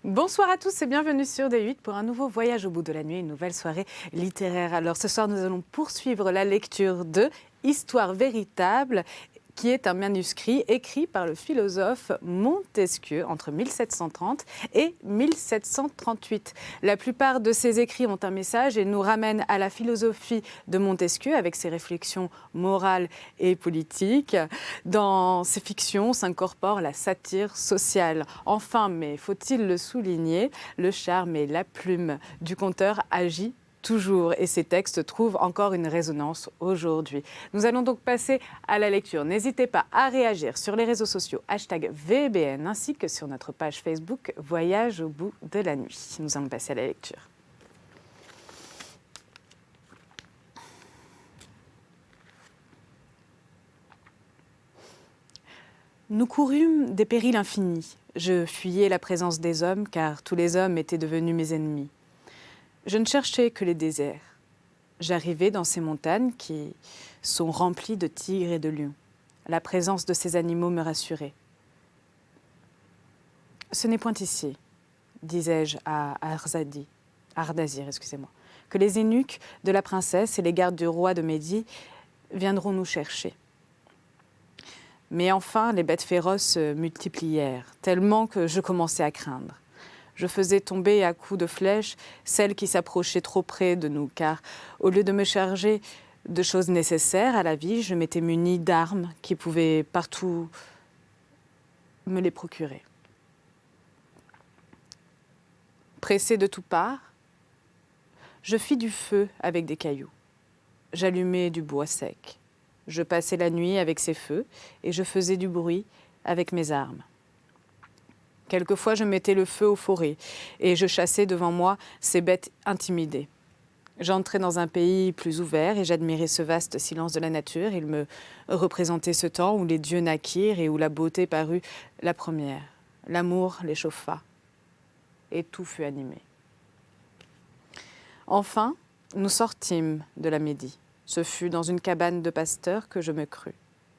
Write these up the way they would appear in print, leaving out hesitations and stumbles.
Bonsoir à tous et bienvenue sur D8 pour un nouveau voyage au bout de la nuit, une nouvelle soirée littéraire. Alors ce soir, nous allons poursuivre la lecture de Histoire véritable, qui est un manuscrit écrit par le philosophe Montesquieu entre 1730 et 1738. La plupart de ses écrits ont un message et nous ramènent à la philosophie de Montesquieu avec ses réflexions morales et politiques. Dans ses fictions s'incorpore la satire sociale. Enfin, mais faut-il le souligner, le charme et la plume du conteur agit toujours, et ces textes trouvent encore une résonance aujourd'hui. Nous allons donc passer à la lecture. N'hésitez pas à réagir sur les réseaux sociaux #VBN ainsi que sur notre page Facebook Voyage au bout de la nuit. Nous allons passer à la lecture. Nous courûmes des périls infinis. Je fuyais la présence des hommes, car tous les hommes étaient devenus mes ennemis. Je ne cherchais que les déserts. J'arrivais dans ces montagnes qui sont remplies de tigres et de lions. La présence de ces animaux me rassurait. « Ce n'est point ici, disais-je à Ardazir, que les eunuques de la princesse et les gardes du roi de Médie viendront nous chercher. » Mais enfin, les bêtes féroces se multiplièrent, tellement que je commençais à craindre. Je faisais tomber à coups de flèche celles qui s'approchaient trop près de nous, car au lieu de me charger de choses nécessaires à la vie, je m'étais munie d'armes qui pouvaient partout me les procurer. Pressée de toutes parts, je fis du feu avec des cailloux. J'allumai du bois sec. Je passais la nuit avec ces feux et je faisais du bruit avec mes armes. Quelquefois, je mettais le feu aux forêts et je chassais devant moi ces bêtes intimidées. J'entrais dans un pays plus ouvert et j'admirais ce vaste silence de la nature. Il me représentait ce temps où les dieux naquirent et où la beauté parut la première. L'amour les chauffa et tout fut animé. Enfin, nous sortîmes de la Médie. Ce fut dans une cabane de pasteur que je me crus,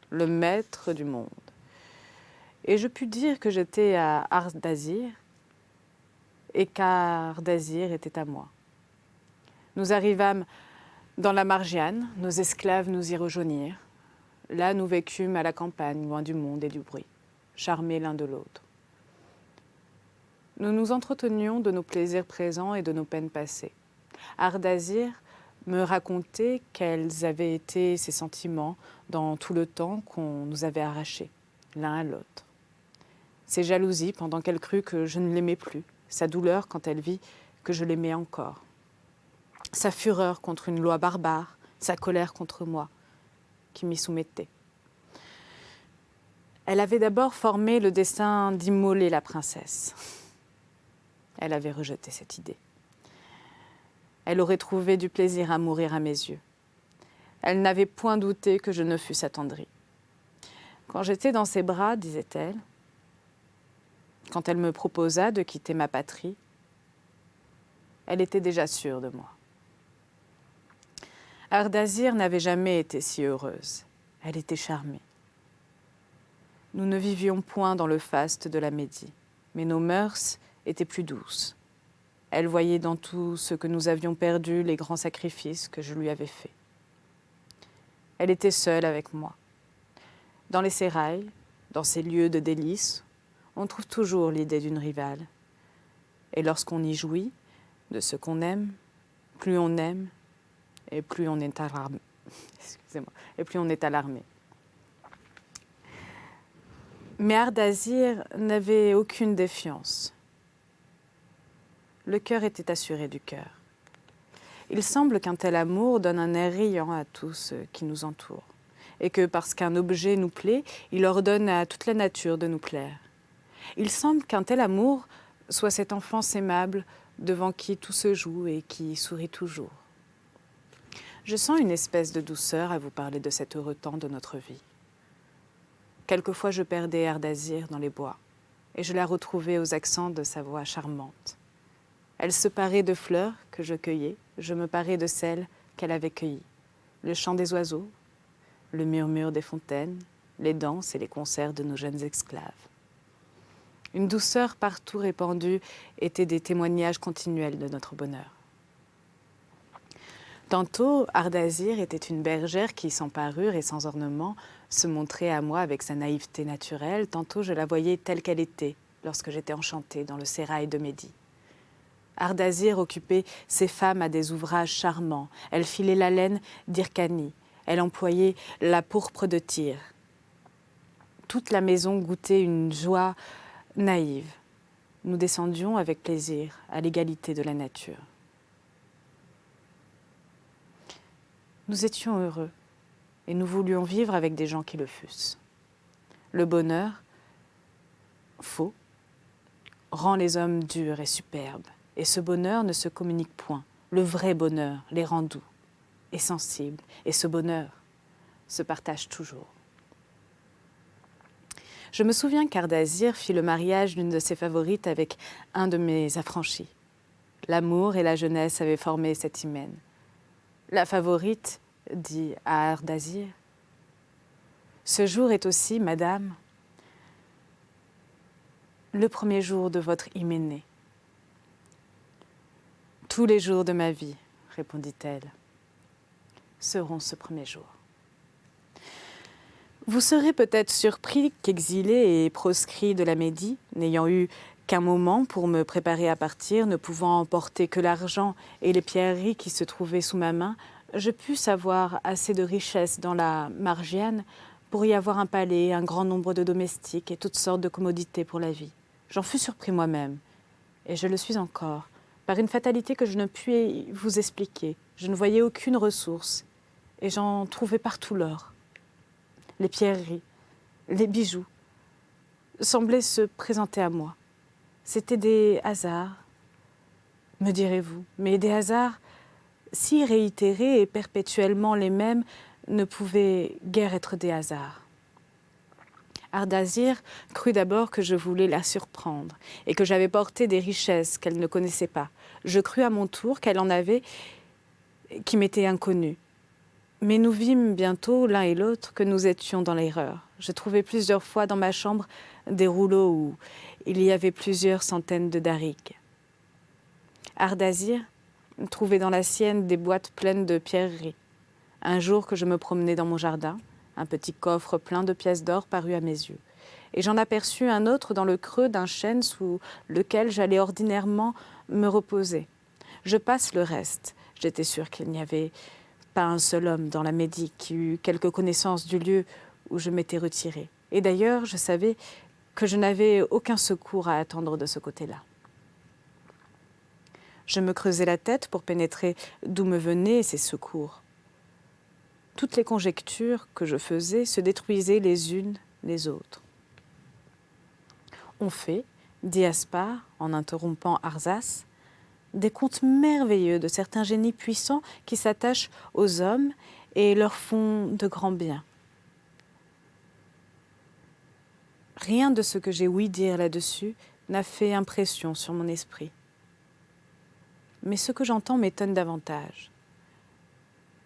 le maître du monde. Et je pus dire que j'étais à Ardazir et qu'Ardazir était à moi. Nous arrivâmes dans la Margiane, nos esclaves nous y rejoignirent. Là, nous vécûmes à la campagne, loin du monde et du bruit, charmés l'un de l'autre. Nous nous entretenions de nos plaisirs présents et de nos peines passées. Ardazir me racontait quels avaient été ses sentiments dans tout le temps qu'on nous avait arrachés, l'un à l'autre. Ses jalousies pendant qu'elle crut que je ne l'aimais plus, sa douleur quand elle vit que je l'aimais encore, sa fureur contre une loi barbare, sa colère contre moi, qui m'y soumettait. Elle avait d'abord formé le dessein d'immoler la princesse. Elle avait rejeté cette idée. Elle aurait trouvé du plaisir à mourir à mes yeux. Elle n'avait point douté que je ne fusse attendrie. Quand j'étais dans ses bras, disait-elle, quand elle me proposa de quitter ma patrie, elle était déjà sûre de moi. Ardazir n'avait jamais été si heureuse. Elle était charmée. Nous ne vivions point dans le faste de la Médie, mais nos mœurs étaient plus douces. Elle voyait dans tout ce que nous avions perdu les grands sacrifices que je lui avais faits. Elle était seule avec moi. Dans les sérails, dans ces lieux de délices, on trouve toujours l'idée d'une rivale. Et lorsqu'on y jouit de ce qu'on aime, plus on aime et plus on est alarmé. Et plus on est alarmé. Mais Ardazir n'avait aucune défiance. Le cœur était assuré du cœur. Il semble qu'un tel amour donne un air riant à tous ceux qui nous entourent, et que parce qu'un objet nous plaît, il ordonne à toute la nature de nous plaire. Il semble qu'un tel amour soit cette enfance aimable devant qui tout se joue et qui sourit toujours. Je sens une espèce de douceur à vous parler de cet heureux temps de notre vie. Quelquefois je perdais Ardazir dans les bois, et je la retrouvais aux accents de sa voix charmante. Elle se parait de fleurs que je cueillais, je me parais de celles qu'elle avait cueillies. Le chant des oiseaux, le murmure des fontaines, les danses et les concerts de nos jeunes esclaves. Une douceur partout répandue était des témoignages continuels de notre bonheur. Tantôt, Ardazir était une bergère qui, sans parure et sans ornement, se montrait à moi avec sa naïveté naturelle. Tantôt, je la voyais telle qu'elle était lorsque j'étais enchantée dans le sérail de Mehdi. Ardazir occupait ses femmes à des ouvrages charmants. Elle filait la laine d'Hyrcanie. Elle employait la pourpre de Tyr. Toute la maison goûtait une joie naïve. Nous descendions avec plaisir à l'égalité de la nature. Nous étions heureux et nous voulions vivre avec des gens qui le fussent. Le bonheur, faux, rend les hommes durs et superbes. Et ce bonheur ne se communique point. Le vrai bonheur les rend doux et sensibles. Et ce bonheur se partage toujours. Je me souviens qu'Ardazir fit le mariage d'une de ses favorites avec un de mes affranchis. L'amour et la jeunesse avaient formé cet hymen. La favorite dit à Ardazir « Ce jour est aussi, madame, le premier jour de votre hyménée. » « Tous les jours de ma vie, répondit-elle, seront ce premier jour. » Vous serez peut-être surpris qu'exilé et proscrit de la Médie, n'ayant eu qu'un moment pour me préparer à partir, ne pouvant emporter que l'argent et les pierreries qui se trouvaient sous ma main, je pusse avoir assez de richesses dans la Margiane pour y avoir un palais, un grand nombre de domestiques et toutes sortes de commodités pour la vie. J'en fus surpris moi-même, et je le suis encore, par une fatalité que je ne puis vous expliquer. Je ne voyais aucune ressource, et j'en trouvais partout l'or. Les pierreries, les bijoux semblaient se présenter à moi. C'étaient des hasards, me direz-vous, mais des hasards si réitérés et perpétuellement les mêmes ne pouvaient guère être des hasards. Ardazir crut d'abord que je voulais la surprendre et que j'avais porté des richesses qu'elle ne connaissait pas. Je crus à mon tour qu'elle en avait qui m'étaient inconnues. Mais nous vîmes bientôt, l'un et l'autre, que nous étions dans l'erreur. Je trouvai plusieurs fois dans ma chambre des rouleaux où il y avait plusieurs centaines de darics. Ardazir trouvait dans la sienne des boîtes pleines de pierreries. Un jour que je me promenais dans mon jardin, un petit coffre plein de pièces d'or parut à mes yeux. Et j'en aperçus un autre dans le creux d'un chêne sous lequel j'allais ordinairement me reposer. Je passe le reste. J'étais sûre qu'il n'y avait pas un seul homme dans la Médie qui eût quelque connaissance du lieu où je m'étais retirée. Et d'ailleurs, je savais que je n'avais aucun secours à attendre de ce côté-là. Je me creusais la tête pour pénétrer d'où me venaient ces secours. Toutes les conjectures que je faisais se détruisaient les unes les autres. On fait, dit Aspar, en interrompant Arzas, des contes merveilleux de certains génies puissants qui s'attachent aux hommes et leur font de grands biens. Rien de ce que j'ai ouï dire là-dessus n'a fait impression sur mon esprit. Mais ce que j'entends m'étonne davantage.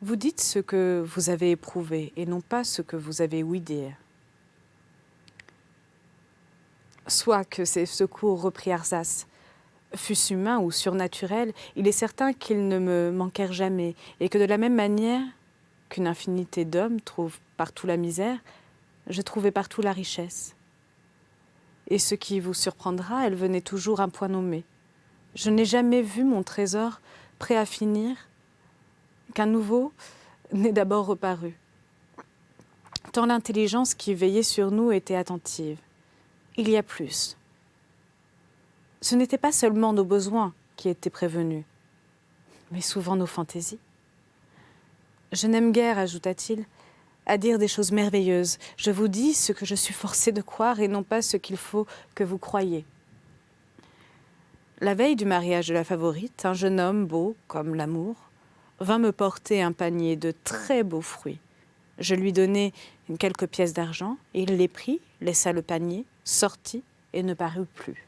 Vous dites ce que vous avez éprouvé et non pas ce que vous avez ouï dire. Soit que ces secours, reprit Arzas, fussent humains ou surnaturels, il est certain qu'ils ne me manquèrent jamais et que de la même manière qu'une infinité d'hommes trouve partout la misère, je trouvais partout la richesse. Et ce qui vous surprendra, elle venait toujours à un point nommé. Je n'ai jamais vu mon trésor prêt à finir, qu'un nouveau n'est d'abord reparu. Tant l'intelligence qui veillait sur nous était attentive. Il y a plus. Ce n'étaient pas seulement nos besoins qui étaient prévenus, mais souvent nos fantaisies. Je n'aime guère, ajouta-t-il, à dire des choses merveilleuses. Je vous dis ce que je suis forcé de croire et non pas ce qu'il faut que vous croyiez. La veille du mariage de la favorite, un jeune homme beau comme l'amour vint me porter un panier de très beaux fruits. Je lui donnai quelques pièces d'argent, et il les prit, laissa le panier, sortit et ne parut plus.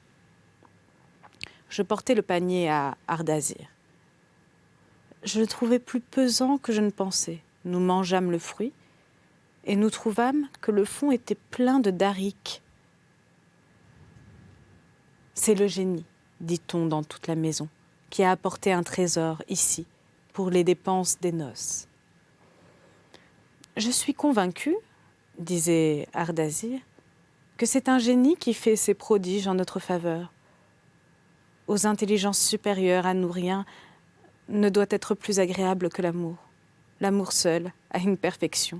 Je portai le panier à Ardazir. Je le trouvai plus pesant que je ne pensais. Nous mangeâmes le fruit, et nous trouvâmes que le fond était plein de darics. C'est le génie, dit-on dans toute la maison, qui a apporté un trésor ici pour les dépenses des noces. Je suis convaincue, disait Ardazir, que c'est un génie qui fait ses prodiges en notre faveur. Aux intelligences supérieures, à nous rien ne doit être plus agréable que l'amour. L'amour seul a une perfection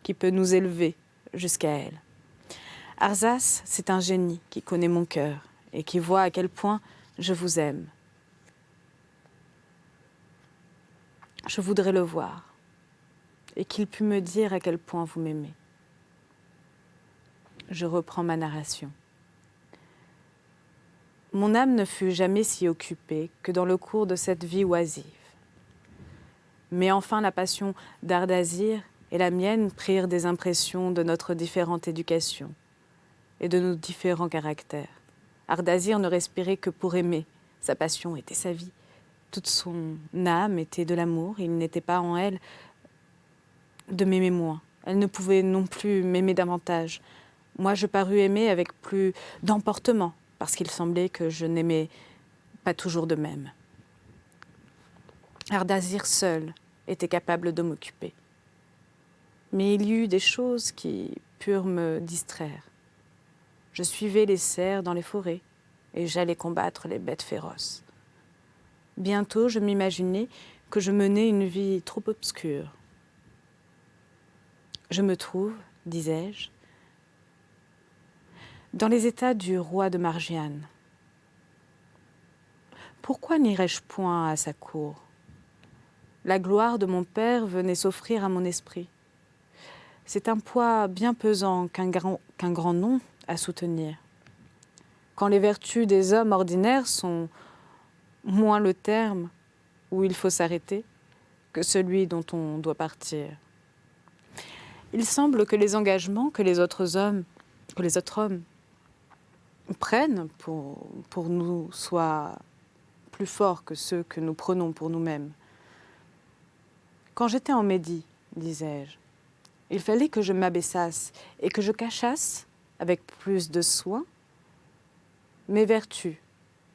qui peut nous élever jusqu'à elle. Arzas, c'est un génie qui connaît mon cœur et qui voit à quel point je vous aime. Je voudrais le voir et qu'il pût me dire à quel point vous m'aimez. Je reprends ma narration. Mon âme ne fut jamais si occupée que dans le cours de cette vie oisive. Mais enfin la passion d'Ardazir et la mienne prirent des impressions de notre différente éducation et de nos différents caractères. Ardazir ne respirait que pour aimer, sa passion était sa vie. Toute son âme était de l'amour, il n'était pas en elle de m'aimer moins. Elle ne pouvait non plus m'aimer davantage. Moi, je parus aimer avec plus d'emportement, parce qu'il semblait que je n'aimais pas toujours de même. Ardazir seul était capable de m'occuper. Mais il y eut des choses qui purent me distraire. Je suivais les cerfs dans les forêts et j'allais combattre les bêtes féroces. Bientôt, je m'imaginais que je menais une vie trop obscure. Je me trouve, disais-je, dans les états du roi de Margiane. Pourquoi n'irais-je point à sa cour? La gloire de mon père venait s'offrir à mon esprit. C'est un poids bien pesant qu'un grand nom à soutenir. Quand les vertus des hommes ordinaires sont moins le terme où il faut s'arrêter que celui dont on doit partir. Il semble que les engagements que les autres hommes prennent pour nous soient plus forts que ceux que nous prenons pour nous-mêmes. Quand j'étais en Médie, disais-je, il fallait que je m'abaissasse et que je cachasse, avec plus de soin, mes vertus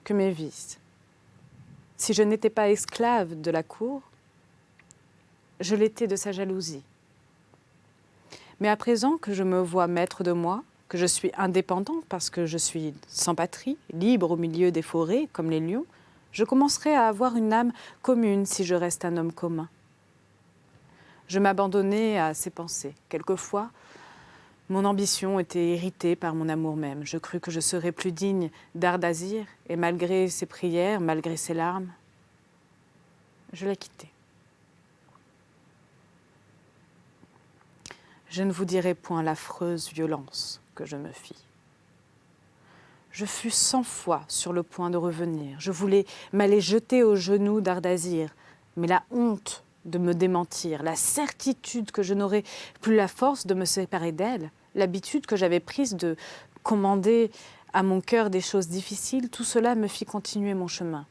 que mes vices. Si je n'étais pas esclave de la cour, je l'étais de sa jalousie. Mais à présent que je me vois maître de moi, que je suis indépendant parce que je suis sans patrie, libre au milieu des forêts comme les lions, je commencerai à avoir une âme commune si je reste un homme commun. Je m'abandonnais à ces pensées. Quelquefois, mon ambition était irritée par mon amour même. Je crus que je serais plus digne d'Ardazir, et malgré ses prières, malgré ses larmes, je l'ai quitté. Je ne vous dirai point l'affreuse violence que je me fis. Je fus 100 fois sur le point de revenir. Je voulais m'aller jeter aux genoux d'Ardazir, mais la honte de me démentir, la certitude que je n'aurais plus la force de me séparer d'elle, l'habitude que j'avais prise de commander à mon cœur des choses difficiles, tout cela me fit continuer mon chemin.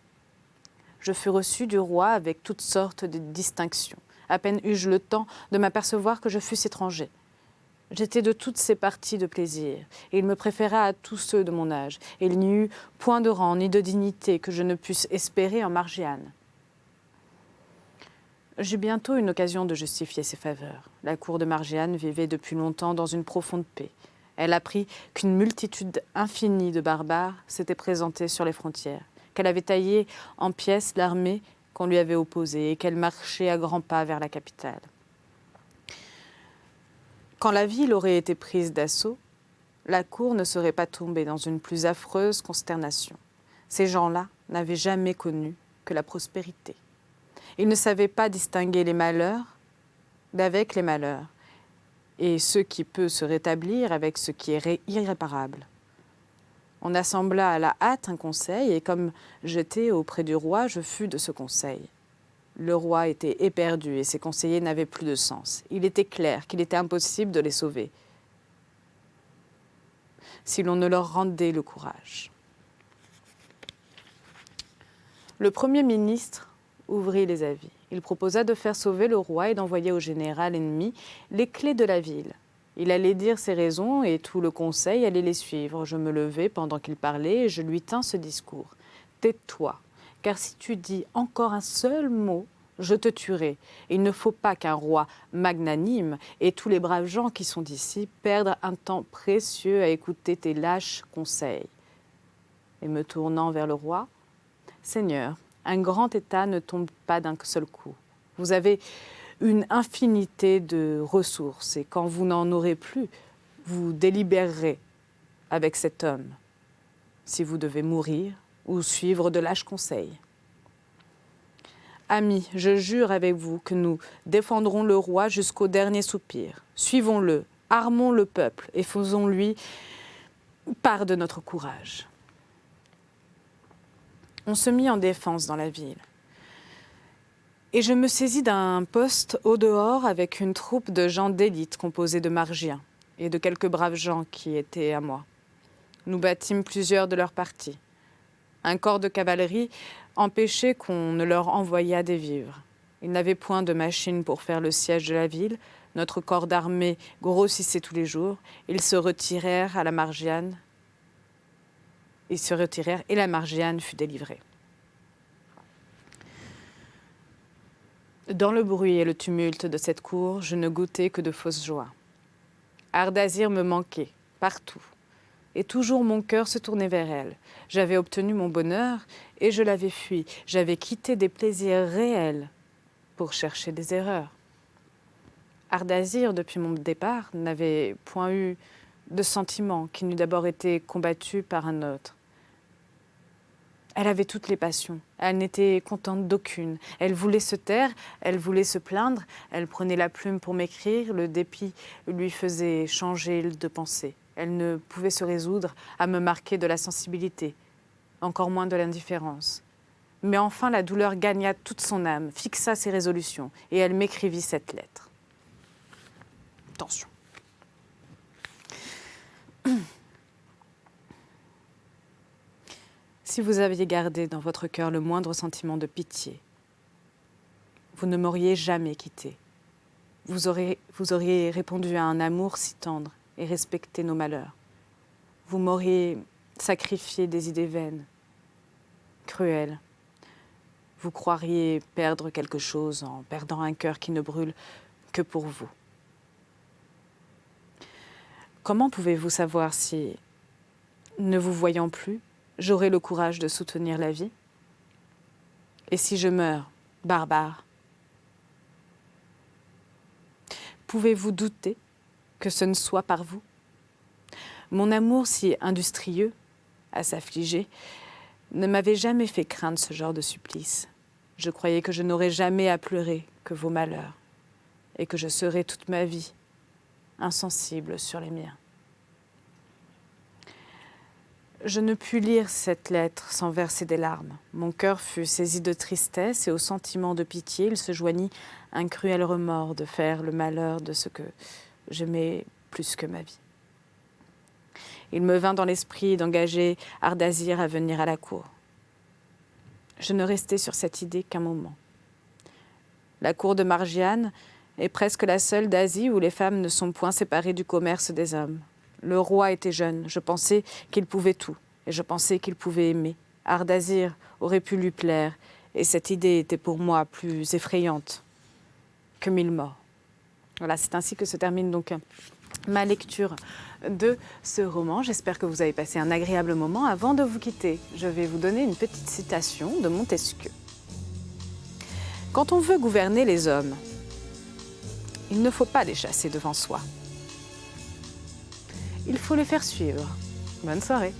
Je fus reçu du roi avec toutes sortes de distinctions. À peine eus-je le temps de m'apercevoir que je fusse étranger. J'étais de toutes ces parties de plaisir, et il me préféra à tous ceux de mon âge, et il n'y eut point de rang ni de dignité que je ne pusse espérer en Margiane. J'eus bientôt une occasion de justifier ses faveurs. La cour de Margiane vivait depuis longtemps dans une profonde paix. Elle apprit qu'une multitude infinie de barbares s'était présentée sur les frontières, qu'elle avait taillé en pièces l'armée qu'on lui avait opposée et qu'elle marchait à grands pas vers la capitale. Quand la ville aurait été prise d'assaut, la cour ne serait pas tombée dans une plus affreuse consternation. Ces gens-là n'avaient jamais connu que la prospérité. Ils ne savaient pas distinguer les malheurs d'avec les malheurs, et ce qui peut se rétablir avec ce qui est irréparable. On assembla à la hâte un conseil, et comme j'étais auprès du roi, je fus de ce conseil. Le roi était éperdu, et ses conseillers n'avaient plus de sens. Il était clair qu'il était impossible de les sauver, si l'on ne leur rendait le courage. Le Premier ministre ouvrit les avis. Il proposa de faire sauver le roi et d'envoyer au général ennemi les clés de la ville. Il allait dire ses raisons et tout le conseil allait les suivre. Je me levai pendant qu'il parlait et je lui tins ce discours. « Tais-toi, car si tu dis encore un seul mot, je te tuerai. Il ne faut pas qu'un roi magnanime et tous les braves gens qui sont ici perdent un temps précieux à écouter tes lâches conseils. » Et me tournant vers le roi, « Seigneur, un grand État ne tombe pas d'un seul coup. Vous avez une infinité de ressources et quand vous n'en aurez plus, vous délibérerez avec cet homme si vous devez mourir ou suivre de lâches conseils. Amis, je jure avec vous que nous défendrons le roi jusqu'au dernier soupir. Suivons-le, armons le peuple et faisons-lui part de notre courage. » On se mit en défense dans la ville. Et je me saisis d'un poste au dehors avec une troupe de gens d'élite composée de margiens et de quelques braves gens qui étaient à moi. Nous battîmes plusieurs de leurs partis. Un corps de cavalerie empêchait qu'on ne leur envoyât des vivres. Ils n'avaient point de machine pour faire le siège de la ville. Notre corps d'armée grossissait tous les jours. Ils se retirèrent à la Margiane. Ils se retirèrent et la Margiane fut délivrée. Dans le bruit et le tumulte de cette cour, je ne goûtais que de fausses joies. Ardazir me manquait, partout. Et toujours mon cœur se tournait vers elle. J'avais obtenu mon bonheur et je l'avais fui. J'avais quitté des plaisirs réels pour chercher des erreurs. Ardazir, depuis mon départ, n'avait point eu de sentiment qui n'eût d'abord été combattu par un autre. Elle avait toutes les passions. Elle n'était contente d'aucune. Elle voulait se taire, elle voulait se plaindre. Elle prenait la plume pour m'écrire. Le dépit lui faisait changer de pensée. Elle ne pouvait se résoudre à me marquer de la sensibilité, encore moins de l'indifférence. Mais enfin, la douleur gagna toute son âme, fixa ses résolutions, et elle m'écrivit cette lettre. Attention. Si vous aviez gardé dans votre cœur le moindre sentiment de pitié, vous ne m'auriez jamais quitté. Vous auriez répondu à un amour si tendre et respecté nos malheurs. Vous m'auriez sacrifié des idées vaines, cruelles. Vous croiriez perdre quelque chose en perdant un cœur qui ne brûle que pour vous. Comment pouvez-vous savoir si, ne vous voyant plus, j'aurai le courage de soutenir la vie? Et si je meurs, barbare? Pouvez-vous douter que ce ne soit par vous? Mon amour si industrieux, à s'affliger, ne m'avait jamais fait craindre ce genre de supplice. Je croyais que je n'aurais jamais à pleurer que vos malheurs et que je serais toute ma vie insensible sur les miens. Je ne pus lire cette lettre sans verser des larmes. Mon cœur fut saisi de tristesse et au sentiment de pitié, il se joignit un cruel remords de faire le malheur de ce que j'aimais plus que ma vie. Il me vint dans l'esprit d'engager Ardazir à venir à la cour. Je ne restai sur cette idée qu'un moment. La cour de Margiane est presque la seule d'Asie où les femmes ne sont point séparées du commerce des hommes. Le roi était jeune, je pensais qu'il pouvait tout, et je pensais qu'il pouvait aimer. Ardazir aurait pu lui plaire, et cette idée était pour moi plus effrayante que 1000 morts. Voilà, c'est ainsi que se termine donc ma lecture de ce roman. J'espère que vous avez passé un agréable moment. Avant de vous quitter, je vais vous donner une petite citation de Montesquieu. Quand on veut gouverner les hommes, il ne faut pas les chasser devant soi. Il faut les faire suivre. Bonne soirée.